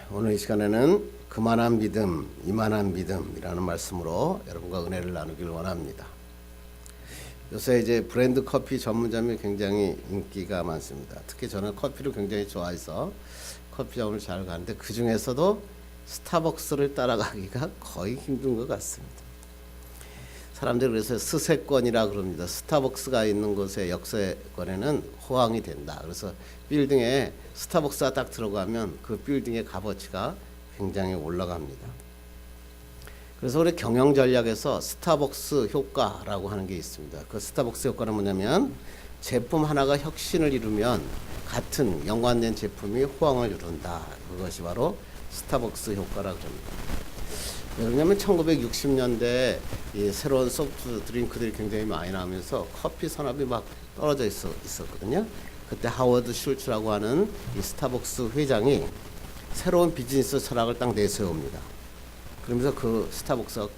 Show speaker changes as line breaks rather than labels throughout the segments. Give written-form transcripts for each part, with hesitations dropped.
오늘 이 시간에는 그만한 믿음, 이만한 믿음이라는 말씀으로 여러분과 은혜를 나누길 원합니다. 요새 이제 브랜드 커피 전문점이 굉장히 인기가 많습니다. 특히 저는 커피를 굉장히 좋아해서 커피점을 잘 가는데 그 중에서도 스타벅스를 따라가기가 거의 힘든 것 같습니다. 사람들이 그래서 스세권이라 그럽니다. 스타벅스가 있는 곳의 역세권에는 호황이 된다. 그래서 빌딩에 스타벅스가 딱 들어가면 그 빌딩의 값어치가 굉장히 올라갑니다. 그래서 우리 경영 전략에서 스타벅스 효과라고 하는 게 있습니다. 그 스타벅스 효과는 뭐냐면 제품 하나가 혁신을 이루면 같은 연관된 제품이 호황을 이룬다. 그것이 바로 스타벅스 효과라고 합니다. 왜냐하면 1960년대에 이 새로운 소프트 드링크들이 굉장히 많이 나오면서 커피 산업이 막 떨어져 있었거든요. 그때 하워드 슐츠라고 하는 이 스타벅스 회장이 새로운 비즈니스 철학을 딱 내세웁니다. 그러면서 그 스타벅스가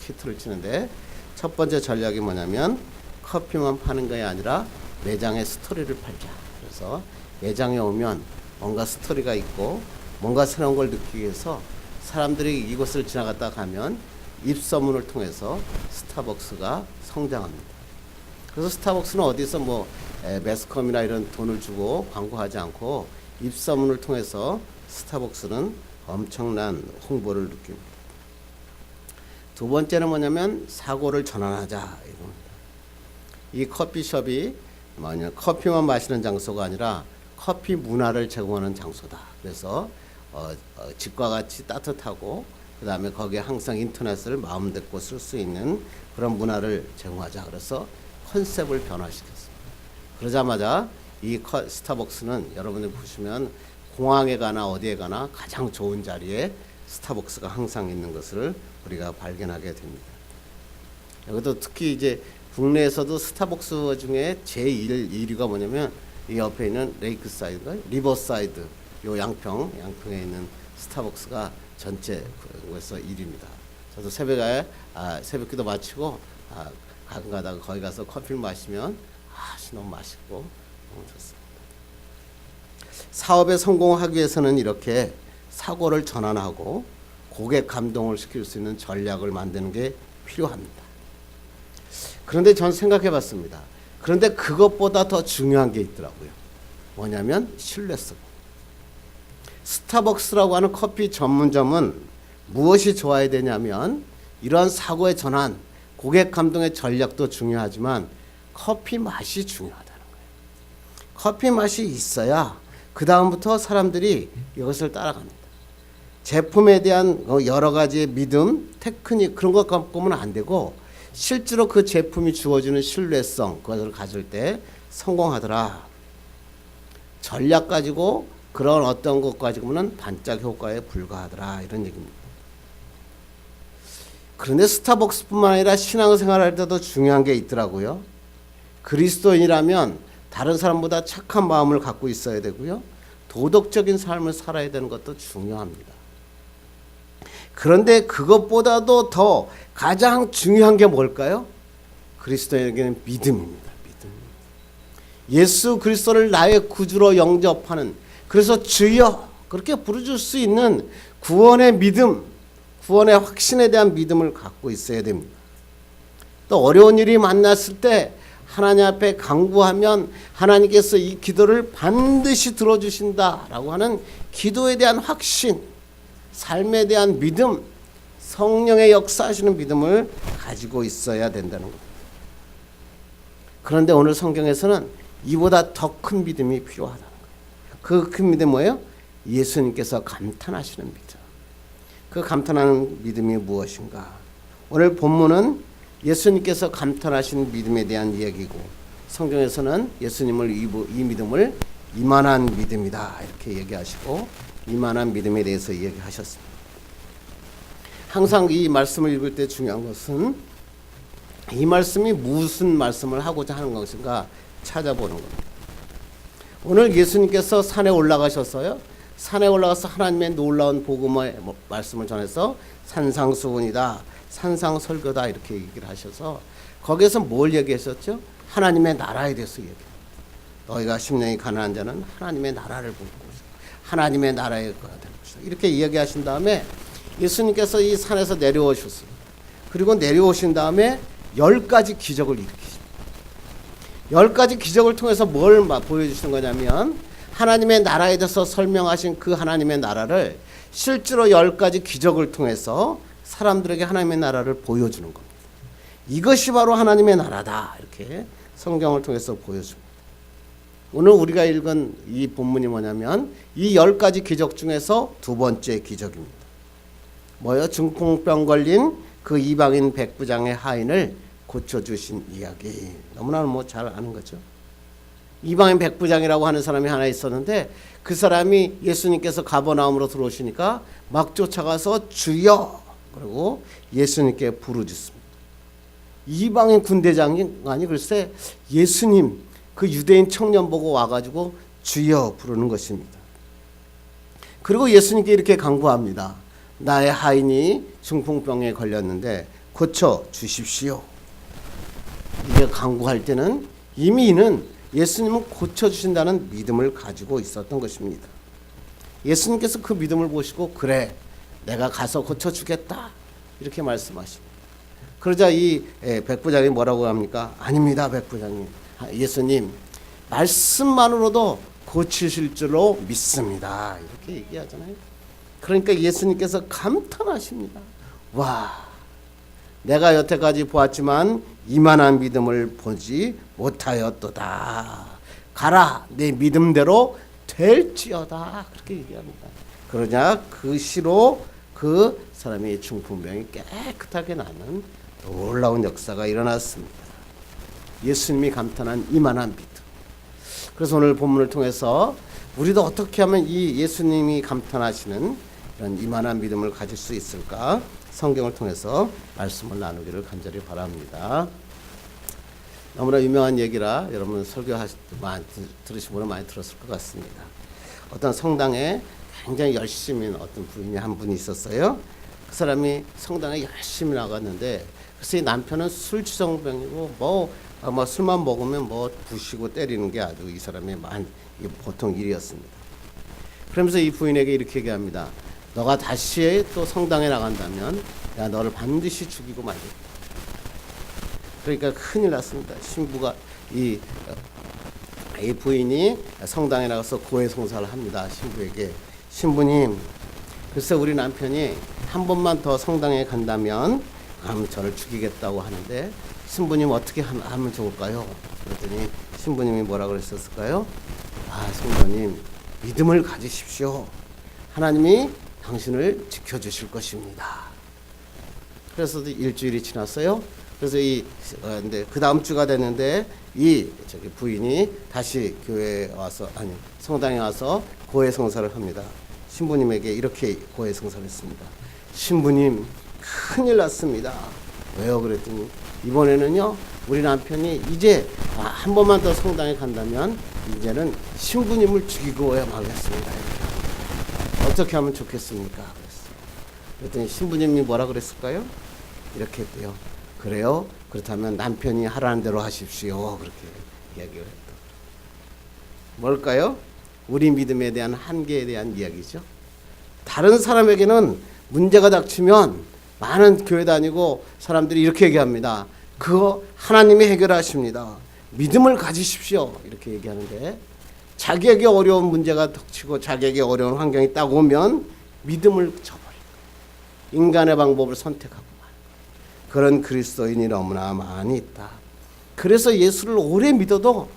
히트를 치는데 첫 번째 전략이 뭐냐면 커피만 파는 것이 아니라 매장에 스토리를 팔자. 그래서 매장에 오면 뭔가 스토리가 있고 뭔가 새로운 걸 느끼기 위해서 사람들이 이곳을 지나갔다 가면 입소문을 통해서 스타벅스가 성장합니다. 그래서 스타벅스는 어디서 매스컴이나 이런 돈을 주고 광고하지 않고 입소문을 통해서 스타벅스는 엄청난 홍보를 느낍니다. 두 번째는 뭐냐면 사고를 전환하자 이겁니다. 이 커피숍이 커피만 마시는 장소가 아니라 커피 문화를 제공하는 장소다. 그래서 집과 같이 따뜻하고 그 다음에 거기에 항상 인터넷을 마음대로 쓸 수 있는 그런 문화를 제공하자. 그래서 컨셉을 변화시켰습니다. 그러자마자 이 스타벅스는 여러분들 보시면 공항에 가나 어디에 가나 가장 좋은 자리에 스타벅스가 항상 있는 것을 우리가 발견하게 됩니다. 여기도 특히 이제 국내에서도 스타벅스 중에 제1위가 뭐냐면 이 옆에 있는 레이크사이드, 리버사이드 요 양평에 있는 스타벅스가 전체 그에서 1위입니다. 저도 새벽기도 마치고 가끔 가다가 거기 가서 커피를 마시면 너무 맛있고 너무 좋습니다. 사업에 성공하기 위해서는 이렇게 사고를 전환하고 고객 감동을 시킬 수 있는 전략을 만드는 게 필요합니다. 그런데 전 생각해 봤습니다. 그런데 그것보다 더 중요한 게 있더라고요. 뭐냐면 신뢰성. 스타벅스라고 하는 커피 전문점은 무엇이 좋아야 되냐면 이러한 사고의 전환, 고객 감동의 전략도 중요하지만 커피 맛이 중요하다는 거예요. 커피 맛이 있어야 그 다음부터 사람들이 이것을 따라갑니다. 제품에 대한 여러 가지의 믿음, 테크닉 그런 것 갖고는 안 되고 실제로 그 제품이 주어지는 신뢰성 그것을 가질 때 성공하더라. 전략 가지고 그런 어떤 것 가지고는 반짝 효과에 불과하더라 이런 얘기입니다. 그런데 스타벅스뿐만 아니라 신앙생활할 때도 중요한 게 있더라고요. 그리스도인이라면 다른 사람보다 착한 마음을 갖고 있어야 되고요. 도덕적인 삶을 살아야 되는 것도 중요합니다. 그런데 그것보다도 더 가장 중요한 게 뭘까요? 그리스도인에게는 믿음입니다. 믿음. 예수 그리스도를 나의 구주로 영접하는 그래서 주여 그렇게 부르줄 수 있는 구원의 믿음, 구원의 확신에 대한 믿음을 갖고 있어야 됩니다. 또 어려운 일이 만났을 때 하나님 앞에 간구하면 하나님께서 이 기도를 반드시 들어주신다라고 하는 기도에 대한 확신, 삶에 대한 믿음, 성령의 역사하시는 믿음을 가지고 있어야 된다는 겁니다. 그런데 오늘 성경에서는 이보다 더 큰 믿음이 필요하다는 거예요. 그 큰 믿음이 뭐예요? 예수님께서 감탄하시는 믿음. 그 감탄하는 믿음이 무엇인가? 오늘 본문은 예수님께서 감탄하신 믿음에 대한 이야기고 성경에서는 예수님을 이 믿음을 이만한 믿음이다 이렇게 얘기하시고 이만한 믿음에 대해서 얘기하셨습니다. 항상 이 말씀을 읽을 때 중요한 것은 이 말씀이 무슨 말씀을 하고자 하는 것인가 찾아보는 겁니다. 오늘 예수님께서 산에 올라가셨어요. 산에 올라가서 하나님의 놀라운 복음의 말씀을 전해서 산상수훈이다, 산상설교다 이렇게 얘기를 하셔서 거기에서 뭘 얘기하셨죠? 하나님의 나라에 대해서 얘기해요. 너희가 심령이 가난한 자는 하나님의 나라를 보고 하나님의 나라에 가야 된다. 주시옵소서. 이렇게 이야기하신 다음에 예수님께서 이 산에서 내려오셨어요. 그리고 내려오신 다음에 10가지 기적을 일으키십니다. 10가지 기적을 통해서 뭘 보여주시는 거냐면 하나님의 나라에 대해서 설명하신 그 하나님의 나라를 실제로 10가지 기적을 통해서 사람들에게 하나님의 나라를 보여주는 겁니다. 이것이 바로 하나님의 나라다. 이렇게 성경을 통해서 보여줍니다. 오늘 우리가 읽은 이 본문이 뭐냐면 이 10가지 기적 중에서 두 번째 기적입니다. 뭐요? 중풍병 걸린 그 이방인 백부장의 하인을 고쳐주신 이야기. 너무나 잘 아는 거죠. 이방인 백부장이라고 하는 사람이 하나 있었는데 그 사람이 예수님께서 가버나움으로 들어오시니까 막 쫓아가서 주여 그리고 예수님께 부르짖습니다. 이방인 군대장이 글쎄 예수님 그 유대인 청년 보고 와가지고 주여 부르는 것입니다. 그리고 예수님께 이렇게 간구합니다. 나의 하인이 중풍병에 걸렸는데 고쳐 주십시오. 이게 간구할 때는 이미 이는 예수님은 고쳐주신다는 믿음을 가지고 있었던 것입니다. 예수님께서 그 믿음을 보시고 그래 내가 가서 고쳐주겠다 이렇게 말씀하십니다. 그러자 이 백부장이 뭐라고 합니까? 아닙니다 백부장님. 예수님 말씀만으로도 고치실 줄로 믿습니다. 이렇게 얘기하잖아요. 그러니까 예수님께서 감탄하십니다. 와 내가 여태까지 보았지만 이만한 믿음을 보지 못하였도다. 가라 내 믿음대로 될지어다. 그렇게 얘기합니다. 그러냐 그 시로 그 사람의 중풍병이 깨끗하게 나는 놀라운 역사가 일어났습니다. 예수님이 감탄한 이만한 믿음. 그래서 오늘 본문을 통해서 우리도 어떻게 하면 이 예수님이 감탄하시는 이런 이만한 믿음을 가질 수 있을까? 성경을 통해서 말씀을 나누기를 간절히 바랍니다. 너무나 유명한 얘기라 여러분 설교하실 때 많이 들으신 분은 많이 들었을 것 같습니다. 어떤 성당에 굉장히 열심히 어떤 부인이 한 분이 있었어요. 그 사람이 성당에 열심히 나갔는데 그래서 이 남편은 술취성병이고 뭐 술만 먹으면 부시고 때리는 게 아주 이 사람의 보통 일이었습니다. 그러면서 이 부인에게 이렇게 얘기합니다. 너가 다시 또 성당에 나간다면 내가 너를 반드시 죽이고 말겠다. 그러니까 큰일 났습니다. 신부가 이 부인이 성당에 나가서 고해성사를 합니다. 신부에게 신부님 글쎄 우리 남편이 한 번만 더 성당에 간다면 저를 죽이겠다고 하는데 신부님 어떻게 하면 좋을까요? 그랬더니 신부님이 뭐라 그랬었을까요? 성도님 믿음을 가지십시오. 하나님이 당신을 지켜주실 것입니다. 그래서 일주일이 지났어요. 그래서 근데 그 다음 주가 됐는데 부인이 다시 교회에 와서 성당에 와서 고해성사를 합니다. 신부님에게 이렇게 고해성사를 했습니다. 신부님 큰일 났습니다. 왜요? 그랬더니 이번에는요 우리 남편이 이제 한 번만 더 성당에 간다면 이제는 신부님을 죽이고야 말겠습니다. 어떻게 하면 좋겠습니까? 그랬어요. 그랬더니 신부님이 뭐라 그랬을까요? 이렇게 했대요. 그래요? 그렇다면 남편이 하라는 대로 하십시오. 그렇게 이야기를 했다. 뭘까요? 우리 믿음에 대한 한계에 대한 이야기죠. 다른 사람에게는 문제가 닥치면 많은 교회 다니고 사람들이 이렇게 얘기합니다. 그거 하나님이 해결하십니다. 믿음을 가지십시오. 이렇게 얘기하는데 자기에게 어려운 문제가 닥치고 자기에게 어려운 환경이 딱 오면 믿음을 저버리고 인간의 방법을 선택하고 그런 그리스도인이 너무나 많이 있다. 그래서 예수를 오래 믿어도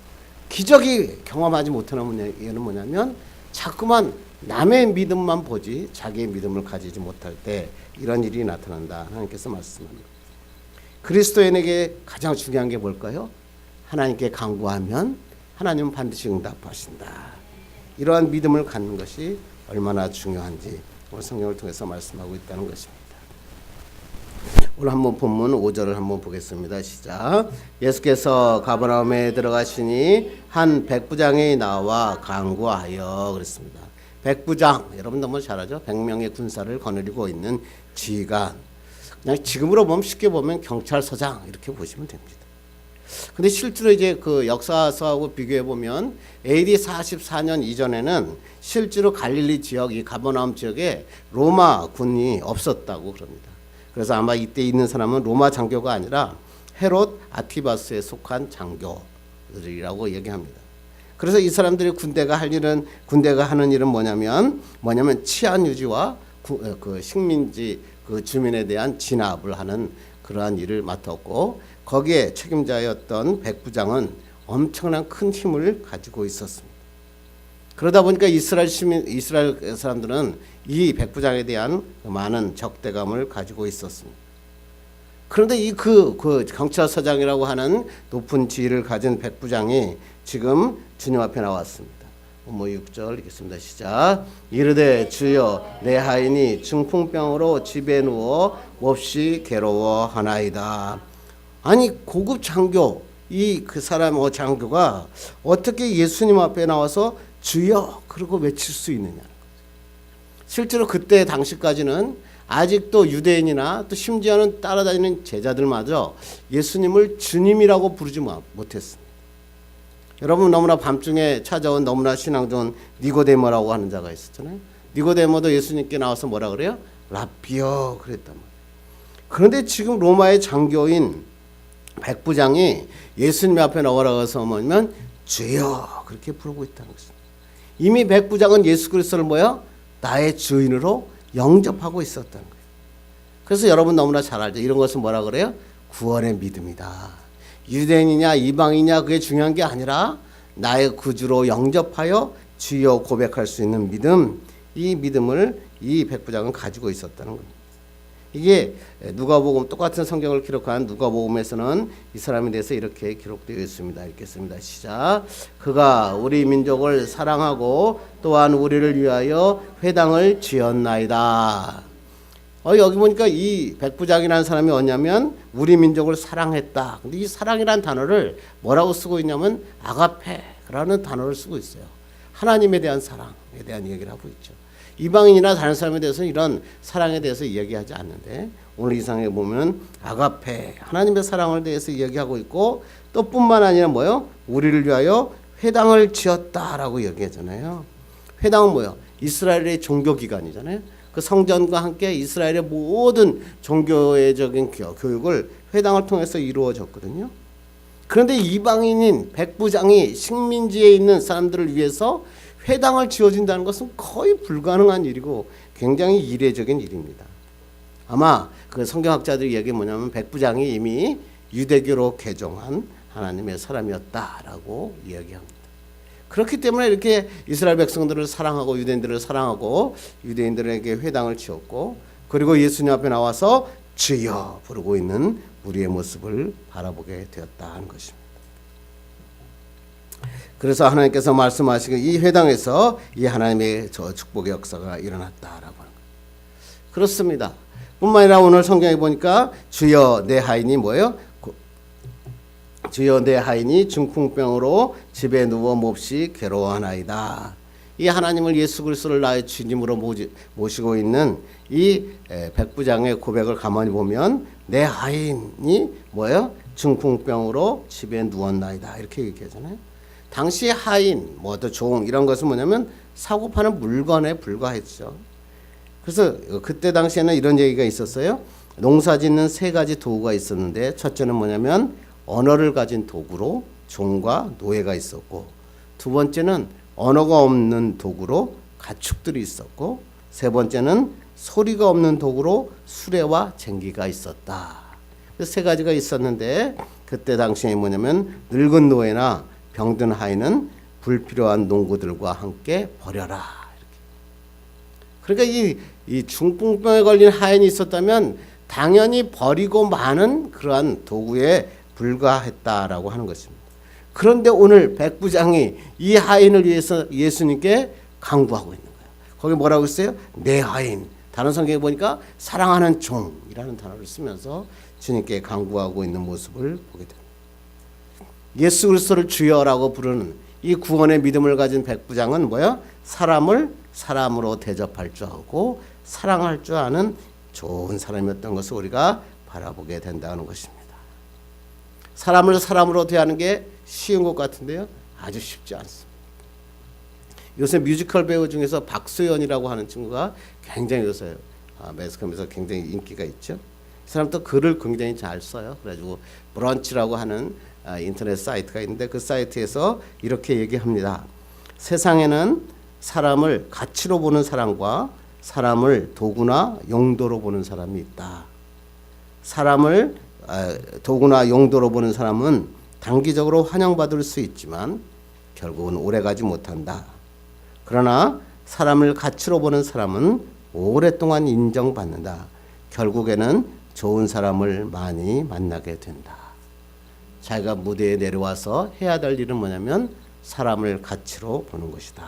기적이 경험하지 못하는 이유는 뭐냐면 자꾸만 남의 믿음만 보지 자기의 믿음을 가지지 못할 때 이런 일이 나타난다. 하나님께서 말씀합니다. 그리스도인에게 가장 중요한 게 뭘까요? 하나님께 간구하면 하나님은 반드시 응답하신다. 이러한 믿음을 갖는 것이 얼마나 중요한지 오늘 성경을 통해서 말씀하고 있다는 것입니다. 오늘 한번 본문 5절을 한번 보겠습니다. 시작. 예수께서 가버나움에 들어가시니 한 백부장이 나와 간구하여 그랬습니다. 백부장 여러분 너무 잘 알죠? 100명의 군사를 거느리고 있는 지휘관. 그냥 지금으로 보면 쉽게 보면 경찰서장 이렇게 보시면 됩니다. 근데 실제로 이제 그 역사서하고 비교해 보면 AD 44년 이전에는 실제로 갈릴리 지역, 이 가버나움 지역에 로마 군이 없었다고 그럽니다. 그래서 아마 이때 있는 사람은 로마 장교가 아니라 헤롯 아티바스에 속한 장교들이라고 얘기합니다. 그래서 이 사람들이 군대가 하는 일은 뭐냐면 치안 유지와 그 식민지 그 주민에 대한 진압을 하는 그러한 일을 맡았고, 거기에 책임자였던 백부장은 엄청난 큰 힘을 가지고 있었습니다. 그러다 보니까 이스라엘 사람들은 이 백부장에 대한 많은 적대감을 가지고 있었습니다. 그런데 그 경찰서장이라고 하는 높은 지위를 가진 백부장이 지금 주님 앞에 나왔습니다. 6절 읽겠습니다. 시작. 이르되 주여 내 하인이 중풍병으로 집에 누워 몹시 괴로워하나이다. 아니 고급 장교 그 사람 장교가 어떻게 예수님 앞에 나와서 주여 그러고 외칠 수 있느냐. 실제로 그때 당시까지는 아직도 유대인이나 또 심지어는 따라다니는 제자들마저 예수님을 주님이라고 부르지 못했습니다. 여러분 너무나 밤중에 찾아온 너무나 신앙 좋은 니고데모라고 하는 자가 있었잖아요. 니고데모도 예수님께 나와서 뭐라 그래요? 라비여 그랬단 말이에요. 그런데 지금 로마의 장교인 백부장이 예수님 앞에 나오라고 해서 뭐냐면 주여 그렇게 부르고 있다는 것입니다. 이미 백부장은 예수 그리스도를 나의 주인으로 영접하고 있었다는 거예요. 그래서 여러분 너무나 잘 알죠. 이런 것은 뭐라 그래요? 구원의 믿음이다. 유대인이냐 이방이냐 그게 중요한 게 아니라 나의 구주로 영접하여 주여 고백할 수 있는 믿음, 이 믿음을 이 백부장은 가지고 있었다는 겁니다. 이게 누가복음 똑같은 성경을 기록한 누가복음에서는 이 사람에 대해서 이렇게 기록되어 있습니다. 읽겠습니다. 시작. 그가 우리 민족을 사랑하고 또한 우리를 위하여 회당을 지었나이다. 여기 보니까 이 백부장이라는 사람이 뭐냐면 우리 민족을 사랑했다. 근데 이 사랑이라는 단어를 뭐라고 쓰고 있냐면 아가페라는 단어를 쓰고 있어요. 하나님에 대한 사랑에 대한 얘기를 하고 있죠. 이방인이나 다른 사람에 대해서는 이런 사랑에 대해서 이야기하지 않는데 오늘 이 상에 보면 아가페 하나님의 사랑을 대해서 이야기하고 있고, 또 뿐만 아니라 우리를 위하여 회당을 지었다라고 얘기하잖아요. 회당은 뭐예요? 이스라엘의 종교기관이잖아요. 그 성전과 함께 이스라엘의 모든 종교적인 교육을 회당을 통해서 이루어졌거든요. 그런데 이방인인 백부장이 식민지에 있는 사람들을 위해서 회당을 지어준다는 것은 거의 불가능한 일이고 굉장히 이례적인 일입니다. 아마 그 성경학자들이 얘기 뭐냐면 백부장이 이미 유대교로 개종한 하나님의 사람이었다라고 이야기합니다. 그렇기 때문에 이렇게 이스라엘 백성들을 사랑하고 유대인들을 사랑하고 유대인들에게 회당을 지었고, 그리고 예수님 앞에 나와서 주여 부르고 있는 우리의 모습을 바라보게 되었다는 것입니다. 그래서 하나님께서 말씀하시기 이 회당에서 이 하나님의 저 축복의 역사가 일어났다라고 하는 거예요. 그렇습니다. 뿐만 아니라 오늘 성경에 보니까 주여 내 하인이 뭐예요? 주여 내 하인이 중풍병으로 집에 누워 몹시 괴로워하나이다. 이 하나님을 예수 그리스도를 나의 주님으로 모시고 있는 이 백부장의 고백을 가만히 보면 내 하인이 뭐예요? 중풍병으로 집에 누웠나이다 이렇게 얘기하잖아요. 당시 하인, 또 종 이런 것은 뭐냐면 사고 파는 물건에 불과했죠. 그래서 그때 당시에는 이런 얘기가 있었어요. 농사 짓는 세 가지 도구가 있었는데 첫째는 뭐냐면 언어를 가진 도구로 종과 노예가 있었고, 두 번째는 언어가 없는 도구로 가축들이 있었고, 세 번째는 소리가 없는 도구로 수레와 쟁기가 있었다. 그 세 가지가 있었는데 그때 당시에 뭐냐면 늙은 노예나 병든 하인은 불필요한 농구들과 함께 버려라. 이렇게. 그러니까 이 중풍병에 걸린 하인이 있었다면 당연히 버리고 마는 그러한 도구에 불과했다라고 하는 것입니다. 그런데 오늘 백부장이 이 하인을 위해서 예수님께 강구하고 있는 거예요. 거기 뭐라고 했어요? 내 하인. 다른 성경에 보니까 사랑하는 종이라는 단어를 쓰면서 주님께 강구하고 있는 모습을 보게 됩니다. 예수 그리스도를 주여라고 부르는 이 구원의 믿음을 가진 백부장은 뭐야? 사람을 사람으로 대접할 줄 알고 사랑할 줄 아는 좋은 사람이었던 것을 우리가 바라보게 된다는 것입니다. 사람을 사람으로 대하는 게 쉬운 것 같은데요. 아주 쉽지 않습니다. 요새 뮤지컬 배우 중에서 박소연이라고 하는 친구가 굉장히 요새 매스컴에서 굉장히 인기가 있죠. 이 사람도 글을 굉장히 잘 써요. 그래가지고 브런치라고 하는 인터넷 사이트가 있는데 그 사이트에서 이렇게 얘기합니다. 세상에는 사람을 가치로 보는 사람과 사람을 도구나 용도로 보는 사람이 있다. 사람을 도구나 용도로 보는 사람은 단기적으로 환영받을 수 있지만 결국은 오래가지 못한다. 그러나 사람을 가치로 보는 사람은 오랫동안 인정받는다. 결국에는 좋은 사람을 많이 만나게 된다. 자기가 무대에 내려와서 해야 될 일은 뭐냐면 사람을 가치로 보는 것이다.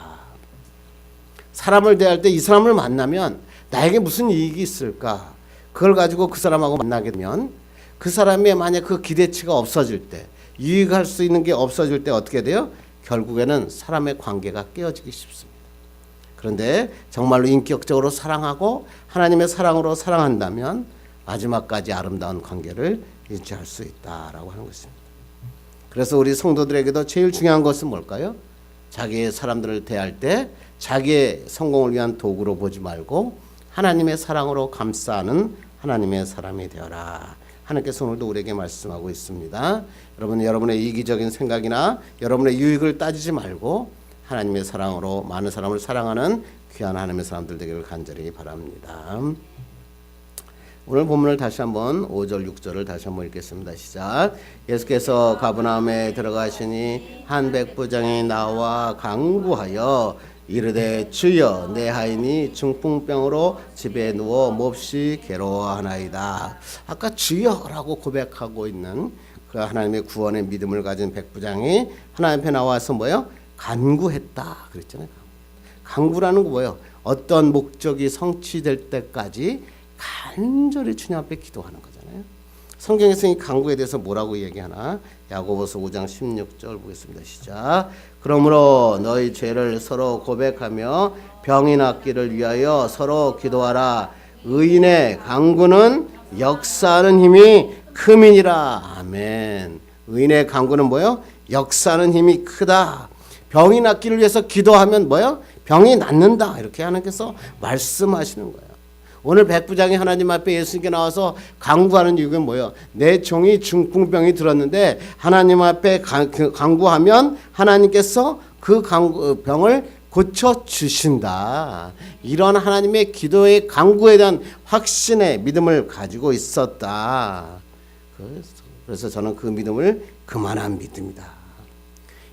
사람을 대할 때 이 사람을 만나면 나에게 무슨 이익이 있을까? 그걸 가지고 그 사람하고 만나게 되면 그 사람의 만약 그 기대치가 없어질 때, 유익할 수 있는 게 없어질 때 어떻게 돼요? 결국에는 사람의 관계가 깨어지기 쉽습니다. 그런데 정말로 인격적으로 사랑하고 하나님의 사랑으로 사랑한다면 마지막까지 아름다운 관계를 유지할 수 있다라고 하는 것입니다. 그래서 우리 성도들에게도 제일 중요한 것은 뭘까요? 자기의 사람들을 대할 때 자기의 성공을 위한 도구로 보지 말고 하나님의 사랑으로 감싸는 하나님의 사람이 되어라. 하나님께서 오늘도 우리에게 말씀하고 있습니다. 여러분, 여러분의 이기적인 생각이나 여러분의 유익을 따지지 말고 하나님의 사랑으로 많은 사람을 사랑하는 귀한 하나님의 사람들 되기를 간절히 바랍니다. 오늘 본문을 다시 한번 5절 6절을 다시 한번 읽겠습니다. 시작. 예수께서 가버나움에 들어가시니 한 백부장이 나와 간구하여 이르되 주여 내 하인이 중풍병으로 집에 누워 몹시 괴로워하나이다. 아까 주여라고 고백하고 있는 그 하나님의 구원의 믿음을 가진 백부장이 하나님 앞에 나와서 뭐요? 간구했다 그랬잖아요. 간구라는 거 뭐예요? 어떤 목적이 성취될 때까지 간절히 주님 앞에 기도하는 거잖아요. 성경에서 이 간구에 대해서 뭐라고 얘기하나? 야고보서 5장 16절 보겠습니다. 시작. 그러므로 너희 죄를 서로 고백하며 병이 낫기를 위하여 서로 기도하라. 의인의 간구는 역사하는 힘이 크민이라. 아멘. 의인의 간구는 뭐요? 역사하는 힘이 크다. 병이 낫기를 위해서 기도하면 뭐요? 병이 낫는다. 이렇게 하나님께서 말씀하시는 거예요. 오늘 백부장이 하나님 앞에 예수님께 나와서 간구하는 이유가 뭐예요? 내 종이 중풍병이 들었는데 하나님 앞에 간구하면 하나님께서 그 병을 고쳐주신다. 이런 하나님의 기도의 간구에 대한 확신의 믿음을 가지고 있었다. 그래서 저는 그 믿음을 그만한 믿음이다.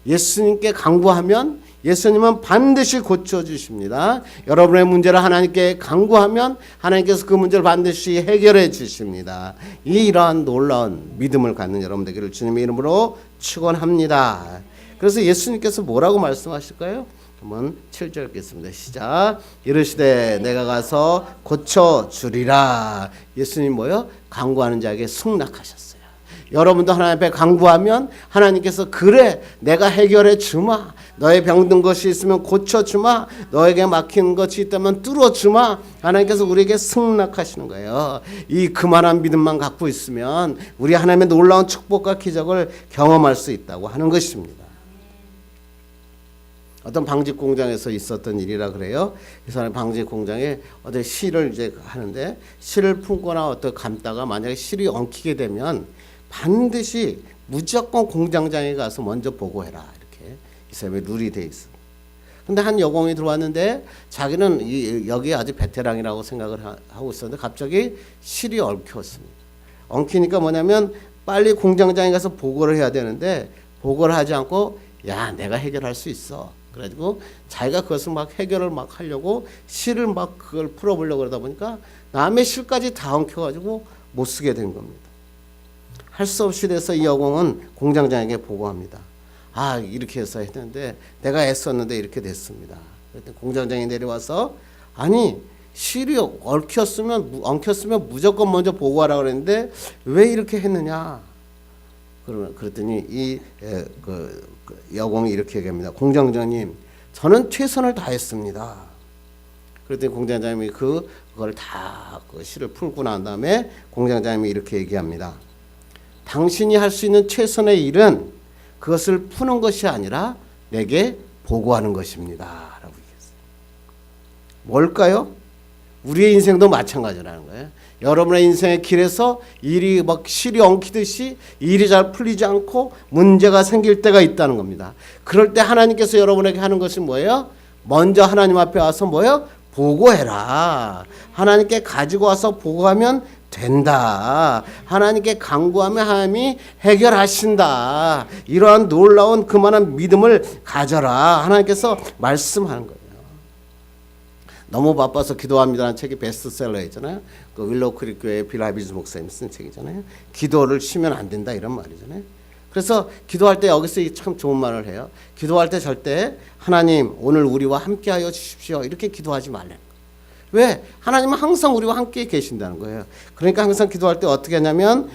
예수님께 간구하면 예수님은 반드시 고쳐주십니다. 여러분의 문제를 하나님께 간구하면 하나님께서 그 문제를 반드시 해결해 주십니다. 이러한 놀라운 믿음을 갖는 여러분 되기를 주님의 이름으로 축원합니다. 그래서 예수님께서 뭐라고 말씀하실까요? 한번 7절 읽겠습니다. 시작. 이르시되 내가 가서 고쳐주리라. 예수님 뭐요? 간구하는 자에게 승낙하셨어요. 여러분도 하나님 앞에 간구하면 하나님께서 그래 내가 해결해 주마. 너의 병든 것이 있으면 고쳐주마. 너에게 막힌 것이 있다면 뚫어주마. 하나님께서 우리에게 승낙하시는 거예요. 이 그만한 믿음만 갖고 있으면 우리 하나님의 놀라운 축복과 기적을 경험할 수 있다고 하는 것입니다. 어떤 방직 공장에서 있었던 일이라 그래요. 이 사람 방직 공장에 어떤 실을 이제 하는데 실을 품거나 어떤 감다가 만약에 실이 엉키게 되면 반드시 무조건 공장장에 가서 먼저 보고해라. 이렇게 이 사람의 룰이 돼 있어. 근데 한 여공이 들어왔는데 자기는 여기 아주 베테랑이라고 생각을 하고 있었는데 갑자기 실이 엉켰습니다. 엉키니까 뭐냐면 빨리 공장장에 가서 보고를 해야 되는데 보고를 하지 않고 야 내가 해결할 수 있어. 그래가지고 자기가 그것을 막 해결을 막 하려고 실을 막 그걸 풀어보려고 그러다 보니까 남의 실까지 다 엉켜가지고 못 쓰게 된 겁니다. 할 수 없이 돼서 이 여공은 공장장에게 보고합니다. 아 이렇게 해서 했는데 내가 애썼는데 이렇게 됐습니다. 그랬더니 공장장이 내려와서 아니 실이 엉켰으면 무조건 먼저 보고하라 그랬는데 왜 이렇게 했느냐. 그랬더니 이 여공이 이렇게 얘기합니다. 공장장님 저는 최선을 다했습니다. 그랬더니 공장장님이 그걸 다 그 실을 풀고 난 다음에 공장장님이 이렇게 얘기합니다. 당신이 할 수 있는 최선의 일은 그것을 푸는 것이 아니라 내게 보고하는 것입니다. 라고 얘기했어요. 뭘까요? 우리의 인생도 마찬가지라는 거예요. 여러분의 인생의 길에서 일이 막 실이 엉키듯이 일이 잘 풀리지 않고 문제가 생길 때가 있다는 겁니다. 그럴 때 하나님께서 여러분에게 하는 것이 뭐예요? 먼저 하나님 앞에 와서 뭐예요? 보고해라. 하나님께 가지고 와서 보고하면 된다. 하나님께 간구하면 하나님이 해결하신다. 이러한 놀라운 그만한 믿음을 가져라. 하나님께서 말씀하는 거예요. 너무 바빠서 기도합니다라는 책이 베스트셀러였잖아요. 그 윌로우 크릭 교회 빌 하비즈 목사님 쓴 책이잖아요. 기도를 쉬면 안 된다 이런 말이잖아요. 그래서 기도할 때 여기서 참 좋은 말을 해요. 기도할 때 절대 하나님 오늘 우리와 함께하여 주십시오 이렇게 기도하지 말라는 거예요. 왜? 하나님은 항상 우리와 함께 계신다는 거예요. 그러니까 항상 기도할 때 어떻게 하냐면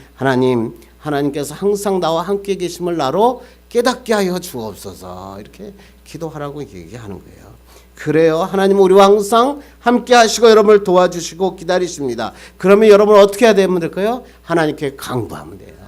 하나님께서 항상 나와 함께 계심을 나로 깨닫게 하여 주옵소서 이렇게 기도하라고 얘기하는 거예요. 그래요. 하나님은 우리와 항상 함께 하시고 여러분을 도와주시고 기다리십니다. 그러면 여러분은 어떻게 해야 되면 될까요? 하나님께 간구하면 돼요.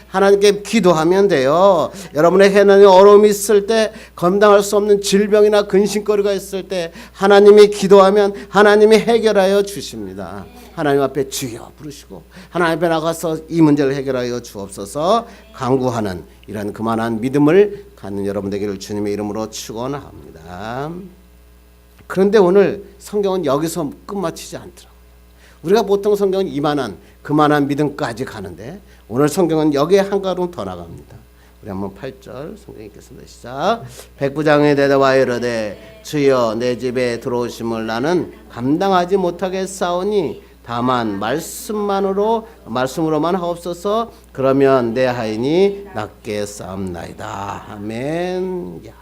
하나님께 기도하면 돼요. 여러분의 해나는 어려움이 있을 때, 감당할 수 없는 질병이나 근심거리가 있을 때 하나님이 기도하면 하나님이 해결하여 주십니다. 하나님 앞에 주여 부르시고 하나님 앞에 나가서 이 문제를 해결하여 주옵소서 간구하는 이런 그만한 믿음을 갖는 여러분 되기를 주님의 이름으로 축원합니다. 그런데 오늘 성경은 여기서 끝마치지 않더라고요. 우리가 보통 성경은 이만한 그만한 믿음까지 가는데 오늘 성경은 여기에 한 걸음 더 나갑니다. 우리 한번 8절 성경 읽겠습니다. 시작. 백부장이 대답하여 이르되 주여 내 집에 들어오심을 나는 감당하지 못하겠사오니 다만 말씀으로만 하옵소서. 그러면 내 하인이 낫게 싸움나이다. 아멘. 야.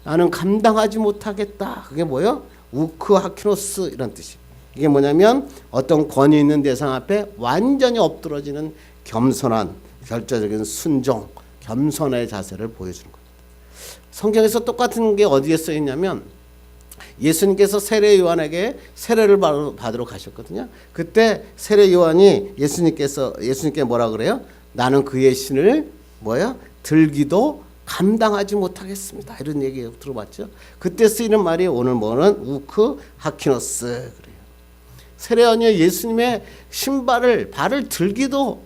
나는 감당하지 못하겠다. 그게 뭐예요? 우크 하키노스 이런 뜻이. 이게 뭐냐면 어떤 권위 있는 대상 앞에 완전히 엎드러지는 겸손한 결정적인 순종, 겸손의 자세를 보여주는 겁니다. 성경에서 똑같은 게 어디에 써 있냐면 예수님께서 세례 요한에게 세례를 받으러 가셨거든요. 그때 세례 요한이 예수님께 뭐라 그래요? 나는 그의 신을 뭐야? 들기도 감당하지 못하겠습니다. 이런 얘기 들어봤죠? 그때 쓰이는 말이 오늘 뭐는 우크 하키노스 그래요. 세례요한이 예수님의 발을 들기도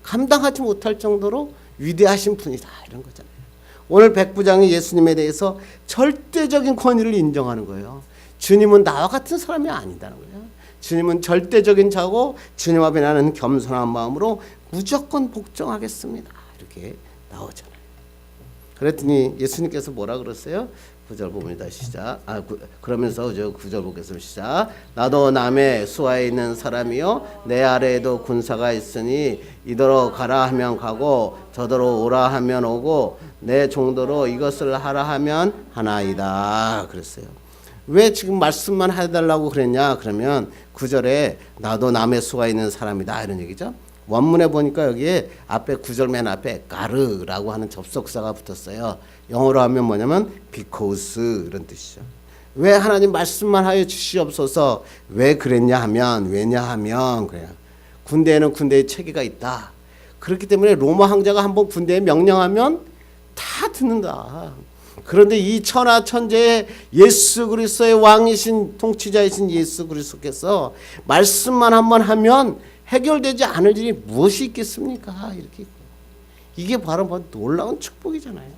감당하지 못할 정도로 위대하신 분이다 이런 거잖아요. 오늘 백부장이 예수님에 대해서 절대적인 권위를 인정하는 거예요. 주님은 나와 같은 사람이 아니다는 거예요. 주님은 절대적인 자고 주님 앞에 나는 겸손한 마음으로 무조건 복종하겠습니다. 이렇게 나오잖아요. 그랬더니 예수님께서 뭐라 그랬어요? 9절 봅니다. 시작. 그러면서 9절 보겠습니다. 시작. 나도 남의 수하에 있는 사람이요 내 아래에도 군사가 있으니 이더러 가라 하면 가고 저더러 오라 하면 오고 내 종도로 이것을 하라 하면 하나이다. 그랬어요. 왜 지금 말씀만 해달라고 그랬냐? 그러면 9절에 나도 남의 수하에 있는 사람이다 이런 얘기죠. 원문에 보니까 여기에 앞에 9절 맨 앞에 가르라고 하는 접속사가 붙었어요. 영어로 하면 뭐냐면 because 이런 뜻이죠. 왜 하나님 말씀만 하여 주시옵소서. 왜 그랬냐 하면 왜냐하면 그래요. 군대에는 군대의 체계가 있다. 그렇기 때문에 로마 황제가 한번 군대에 명령하면 다 듣는다. 그런데 이 천하천재의 예수 그리스도의 왕이신 통치자이신 예수 그리스도께서 말씀만 한번 하면 해결되지 않을 일이 무엇이 있겠습니까? 이렇게 이게 바로 놀라운 축복이잖아요.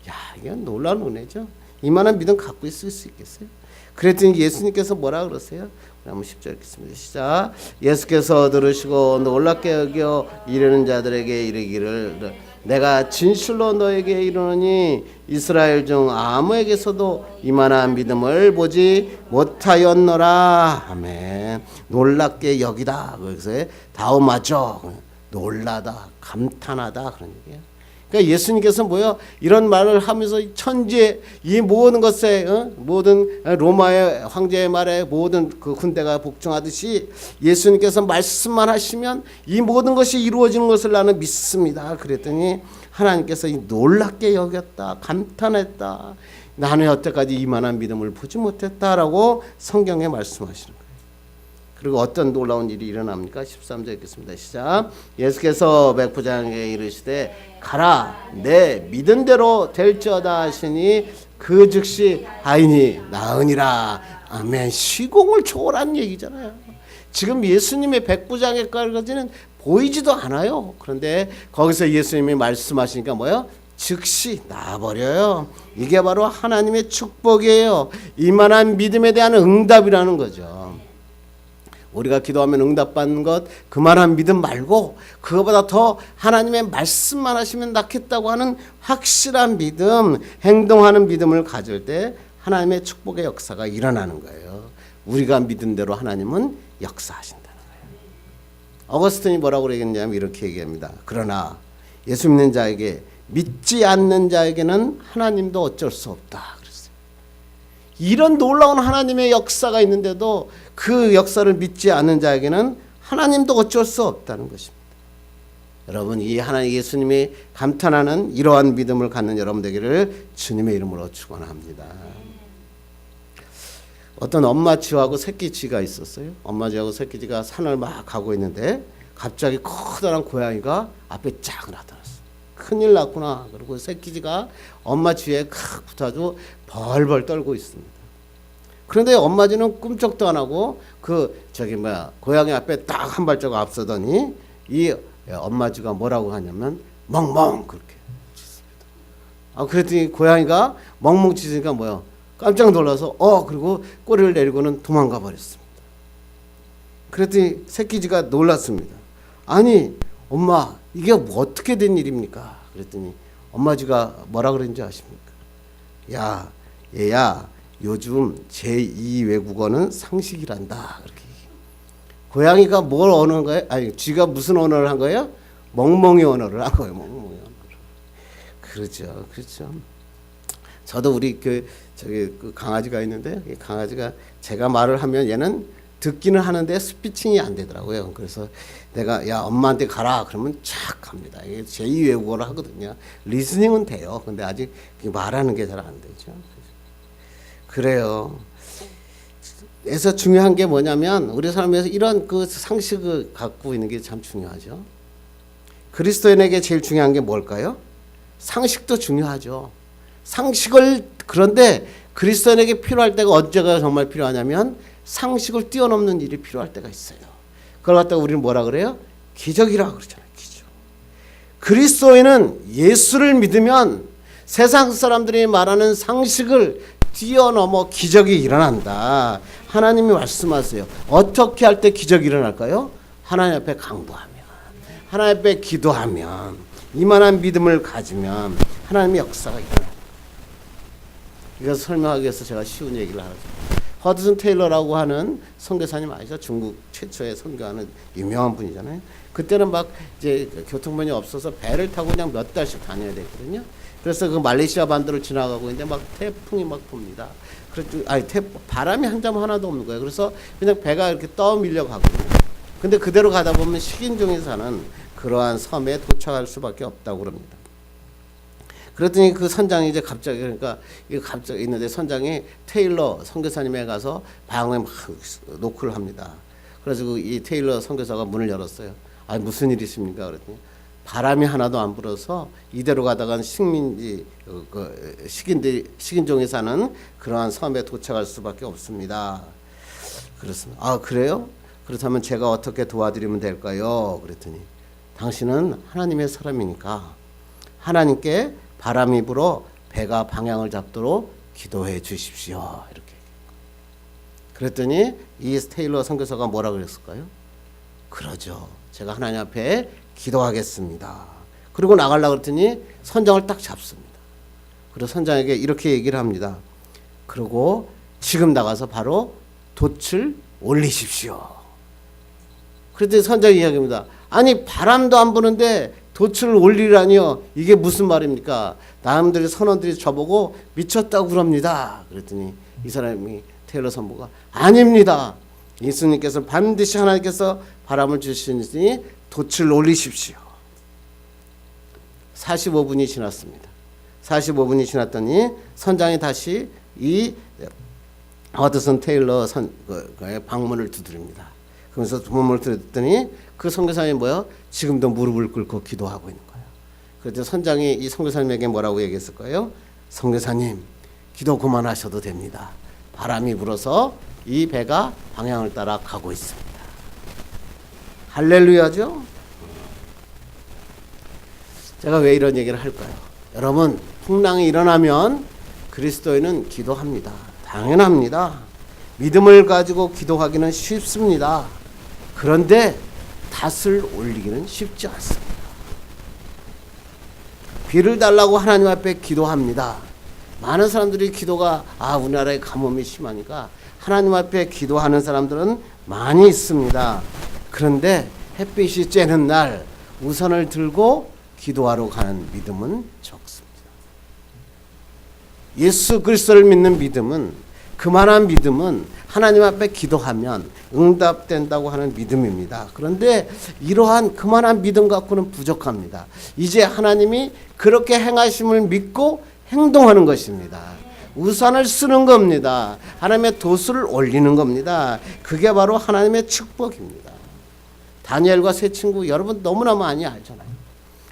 야, 이게 놀라운 은혜죠. 이만한 믿음 갖고 있을 수 있겠어요? 그랬더니 예수님께서 뭐라 그러세요? 한번 10절 읽겠습니다. 시작. 예수께서 들으시고 놀랍게 여겨 이르는 자들에게 이르기를 내가 진실로 너에게 이르노니 이스라엘 중 아무에게서도 이만한 믿음을 보지 못하였노라. 아멘. 놀랍게 여기다. 그래서 다음하죠. 놀라다, 감탄하다 그런 얘기예요. 그러니까 예수님께서 이런 말을 하면서 천지의 이 모든 것에 모든 로마의 황제의 말에 모든 그 군대가 복종하듯이 예수님께서 말씀만 하시면 이 모든 것이 이루어지는 것을 나는 믿습니다. 그랬더니 하나님께서 놀랍게 여겼다, 감탄했다. 나는 여태까지 이만한 믿음을 보지 못했다라고 성경에 말씀하시는 거예요. 그리고 어떤 놀라운 일이 일어납니까? 13절 읽겠습니다. 시작. 예수께서 백부장에게 이르시되 가라 내 믿은 대로 될지어다 하시니 그 즉시 아인이 나으니라. 아멘. 시공을 초월한 얘기잖아요. 지금 예수님의 백부장에까지는 보이지도 않아요. 그런데 거기서 예수님이 말씀하시니까 뭐예요? 즉시 나아버려요. 이게 바로 하나님의 축복이에요. 이만한 믿음에 대한 응답이라는 거죠. 우리가 기도하면 응답받는 것, 그만한 믿음 말고 그거보다 더 하나님의 말씀만 하시면 낫겠다고 하는 확실한 믿음, 행동하는 믿음을 가질 때 하나님의 축복의 역사가 일어나는 거예요. 우리가 믿은 대로 하나님은 역사하신다는 거예요. 어거스틴이 뭐라고 얘기했냐면 이렇게 얘기합니다. 그러나 예수 믿는 자에게, 믿지 않는 자에게는 하나님도 어쩔 수 없다. 이런 놀라운 하나님의 역사가 있는데도 그 역사를 믿지 않는 자에게는 하나님도 어쩔 수 없다는 것입니다. 여러분, 이 하나님 예수님이 감탄하는 이러한 믿음을 갖는 여러분 되기를 주님의 이름으로 축원합니다. 어떤 엄마 쥐하고 새끼 쥐가 있었어요. 엄마 쥐하고 새끼 쥐가 산을 막 가고 있는데 갑자기 커다란 고양이가 앞에 쫙 나타났어요. 큰일 났구나. 그리고 새끼쥐가 엄마 쥐에 칵 붙어가지고 벌벌 떨고 있습니다. 그런데 엄마 쥐는 꿈쩍도 안 하고 고양이 앞에 딱 한 발자국 앞서더니 이 엄마 쥐가 뭐라고 하냐면 멍멍 그렇게 짖습니다. 그랬더니 고양이가 멍멍 짖으니까 뭐요? 깜짝 놀라서 그리고 꼬리를 내리고는 도망가 버렸습니다. 그랬더니 새끼쥐가 놀랐습니다. 아니 엄마 이게 어떻게 된 일입니까? 그랬더니 엄마 쥐가 뭐라 그랬는지 아십니까? 야 얘야 요즘 제2 외국어는 상식이란다. 그렇게 고양이가 뭘 언어한 거예요? 아니 쥐가 무슨 언어를 한 거예요? 멍멍이 언어를 한 거예요. 멍멍이 언어를. 그렇죠. 저도 우리 그 강아지가 있는데 강아지가 제가 말을 하면 얘는 듣기는 하는데 스피칭이 안 되더라고요. 그래서 내가 야 엄마한테 가라 그러면 쫙 갑니다. 이게 제2 외국어를 하거든요. 리스닝은 돼요. 근데 아직 말하는 게 잘 안 되죠. 그래요. 그래서 중요한 게 뭐냐면 우리 삶에서 이런 그 상식을 갖고 있는 게 참 중요하죠. 그리스도인에게 제일 중요한 게 뭘까요? 상식도 중요하죠. 그런데 그리스도인에게 필요할 때가 언제가 정말 필요하냐면 상식을 뛰어넘는 일이 필요할 때가 있어요. 그걸 갖다가 우리는 뭐라 그래요? 기적이라고 그러잖아요. 기적. 그리스도인은 예수를 믿으면 세상 사람들이 말하는 상식을 뛰어넘어 기적이 일어난다. 하나님이 말씀하세요. 어떻게 할 때 기적이 일어날까요? 하나님 앞에 강구하면, 하나님 앞에 기도하면, 이만한 믿음을 가지면 하나님의 역사가 일어납니다. 이것을 설명하기 위해서 제가 쉬운 얘기를 하죠. 허드슨 테일러라고 하는 선교사님 아시죠? 중국 최초의 선교하는 유명한 분이잖아요. 그때는 막 이제 교통편이 없어서 배를 타고 그냥 몇 달씩 다녀야 되거든요. 그래서 그 말레이시아 반도를 지나가고 있는데 막 태풍이 막 붑니다. 바람이 한 점 하나도 없는 거예요. 그래서 그냥 배가 이렇게 떠밀려 가거든요. 근데 그대로 가다 보면 식인종이 사는 그러한 섬에 도착할 수밖에 없다고 그럽니다. 그랬더니 그 선장이 이제 갑자기 있는데 선장이 테일러 선교사님에 가서 방에 막 노크를 합니다. 그래서 이 테일러 선교사가 문을 열었어요. 무슨 일이십니까? 그랬더니 바람이 하나도 안 불어서 이대로 가다간 식인종이 사는 그러한 섬에 도착할 수밖에 없습니다. 그렇습니다. 그래요? 그렇다면 제가 어떻게 도와드리면 될까요? 그랬더니 당신은 하나님의 사람이니까 하나님께 바람이 불어 배가 방향을 잡도록 기도해 주십시오. 이렇게. 그랬더니 이 테일러 선교사가 뭐라 그랬을까요? 그러죠. 제가 하나님 앞에 기도하겠습니다. 그리고 나가려고 그랬더니 선장을 딱 잡습니다. 그리고 선장에게 이렇게 얘기를 합니다. 그리고 지금 나가서 바로 돛을 올리십시오. 그랬더니 선장이 이야기합니다. 아니 바람도 안 부는데 돛을 올리라니요. 이게 무슨 말입니까? 남들이 선원들이 저보고 미쳤다고 그럽니다. 그랬더니 이 사람이 테일러 선보가 아닙니다. 예수님께서 반드시 하나님께서 바람을 주시니 돛을 올리십시오. 45분이 지났습니다. 45분이 지났더니 선장이 다시 이 허드슨 테일러 방문을 두드립니다. 그러면서 부모를 들었더니 그 선교사님이 뭐야? 지금도 무릎을 꿇고 기도하고 있는 거예요. 그랬더니 선장이 이 선교사님에게 뭐라고 얘기했을 거예요? 선교사님, 기도 그만하셔도 됩니다. 바람이 불어서 이 배가 방향을 따라 가고 있습니다. 할렐루야죠? 제가 왜 이런 얘기를 할까요? 여러분, 풍랑이 일어나면 그리스도인은 기도합니다. 당연합니다. 믿음을 가지고 기도하기는 쉽습니다. 그런데 닷을 올리기는 쉽지 않습니다. 비를 달라고 하나님 앞에 기도합니다. 많은 사람들이 기도가 우리나라에 가뭄이 심하니까 하나님 앞에 기도하는 사람들은 많이 있습니다. 그런데 햇빛이 쬐는 날 우산을 들고 기도하러 가는 믿음은 적습니다. 예수 그리스도를 믿는 믿음은, 그만한 믿음은 하나님 앞에 기도하면 응답된다고 하는 믿음입니다. 그런데 이러한 그만한 믿음 갖고는 부족합니다. 이제 하나님이 그렇게 행하심을 믿고 행동하는 것입니다. 우산을 쓰는 겁니다. 하나님의 돛을 올리는 겁니다. 그게 바로 하나님의 축복입니다. 다니엘과 세 친구 여러분 너무나 많이 알잖아요.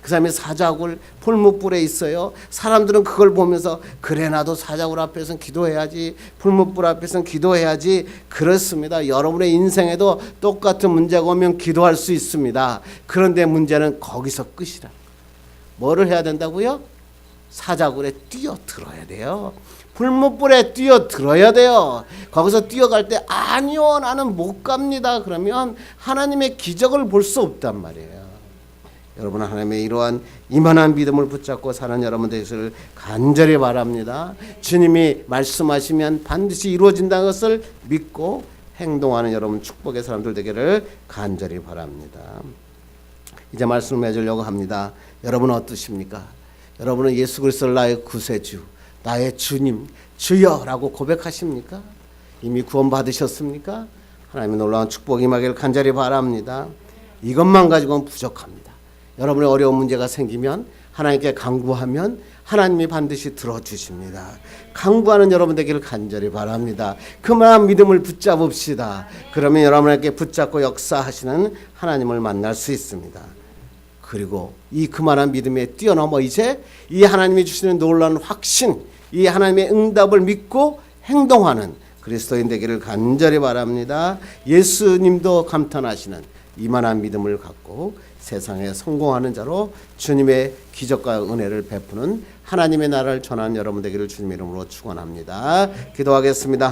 그 사람이 사자굴 풀무불에 있어요. 사람들은 그걸 보면서 그래 나도 사자굴 앞에서는 기도해야지, 풀무불 앞에서는 기도해야지. 그렇습니다. 여러분의 인생에도 똑같은 문제가 오면 기도할 수 있습니다. 그런데 문제는 거기서 끝이라. 뭐를 해야 된다고요? 사자굴에 뛰어들어야 돼요. 풀무불에 뛰어들어야 돼요. 거기서 뛰어갈 때 아니요 나는 못 갑니다. 그러면 하나님의 기적을 볼 수 없단 말이에요. 여러분, 하나님의 이러한 이만한 믿음을 붙잡고 사는 여러분 되시기를 간절히 바랍니다. 주님이 말씀하시면 반드시 이루어진다는 것을 믿고 행동하는 여러분 축복의 사람들 되기를 간절히 바랍니다. 이제 말씀을 맺으려고 합니다. 여러분 어떠십니까? 여러분은 예수 그리스도를 나의 구세주, 나의 주님, 주여라고 고백하십니까? 이미 구원 받으셨습니까? 하나님의 놀라운 축복이 임하기를 간절히 바랍니다. 이것만 가지고는 부족합니다. 여러분의 어려운 문제가 생기면 하나님께 간구하면 하나님이 반드시 들어주십니다. 간구하는 여러분 되기를 간절히 바랍니다. 그만한 믿음을 붙잡읍시다. 그러면 여러분에게 붙잡고 역사하시는 하나님을 만날 수 있습니다. 그리고 이 그만한 믿음에 뛰어넘어 이제 이 하나님이 주시는 놀라운 확신, 이 하나님의 응답을 믿고 행동하는 그리스도인 되기를 간절히 바랍니다. 예수님도 감탄하시는 이만한 믿음을 갖고 세상에 성공하는 자로 주님의 기적과 은혜를 베푸는 하나님의 나라를 전하는 여러분 되기를 주님의 이름으로 축원합니다. 기도하겠습니다.